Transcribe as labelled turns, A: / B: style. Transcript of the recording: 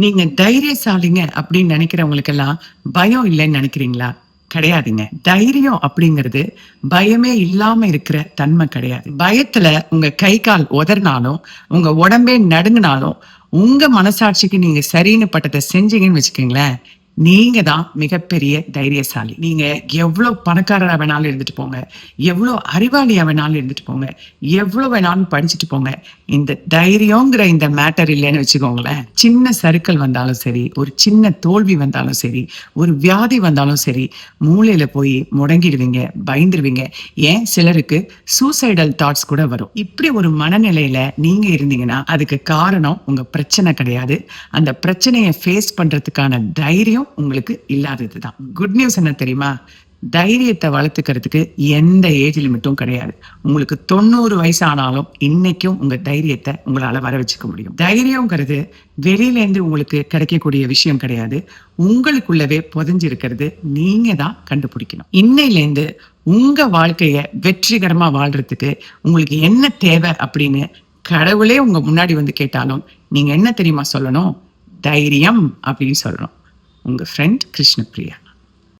A: நீங்க தைரியசாலிங்க அப்படின்னு நினைக்கிறவங்களுக்கு எல்லாம் பயம் இல்லைன்னு நினைக்கிறீங்களா? கிடையாதுங்க. தைரியம் அப்படிங்கிறது பயமே இல்லாம இருக்கிற தன்மை கிடையாது. பயத்துல உங்க கை கால் உதறினாலும், உங்க உடம்பே நடுங்கினாலும், உங்க மனசாட்சிக்கு நீங்க சரின்னு பட்டதை செஞ்சீங்கன்னு வச்சுக்கோங்களேன், நீங்க தான் மிகப்பெரிய தைரியசாலி. நீங்க எவ்வளவு பணக்காரரா வேணாலும் இருந்துட்டு போங்க, எவ்வளவு அறிவாளியா வேணாலும் இருந்துட்டு போங்க, எவ்வளவு வேணாலும் படிச்சுட்டு போங்க. இந்த தைரியங்கிற இந்த மேட்டர் இல்லைன்னு வச்சுக்கோங்களேன், சின்ன சறுக்கல் வந்தாலும் சரி, ஒரு சின்ன தோல்வி வந்தாலும் சரி, ஒரு வியாதி வந்தாலும் சரி, மூளையில போய் முடங்கிடுவீங்க, பயந்துருவீங்க. ஏன் சிலருக்கு சூசைடல் தாட்ஸ் கூட வரும். இப்படி ஒரு மனநிலையில நீங்க இருந்தீங்கன்னா அதுக்கு காரணம் உங்க பிரச்சனை கிடையாது. அந்த பிரச்சனையை ஃபேஸ் பண்றதுக்கான தைரியம் உங்களுக்கு இல்லாததுதான். குட் நியூஸ் என்ன தெரியுமா? தைரியத்தை வளர்த்துக்கிறதுக்கு எந்த ஏஜ் லிமிட்டும் கிடையாது. உங்களுக்கு 90 வயசு ஆனாலும் இன்னைக்கும் உங்க தைரியத்தை உங்களால வர வச்சுக்க முடியும். தைரியம்ங்கிறது வெளியில இருந்து உங்களுக்கு கிடைக்கக்கூடிய விஷயம் கிடையாது. உங்களுக்குள்ளவே புதைஞ்சிருக்கிறது. நீங்க தான் கண்டுபிடிக்கணும். இன்னையில இருந்து உங்க வாழ்க்கைய வெற்றிகரமா வாழ்றதுக்கு உங்களுக்கு என்ன தேவை அப்படின்னு கடவுளே உங்க முன்னாடி வந்து கேட்டாலும் நீங்க என்ன தெரியுமா சொல்லணும்? தைரியம் அப்படின்னு சொல்லணும். உங்க ஃப்ரெண்ட் கிருஷ்ணபிரியா.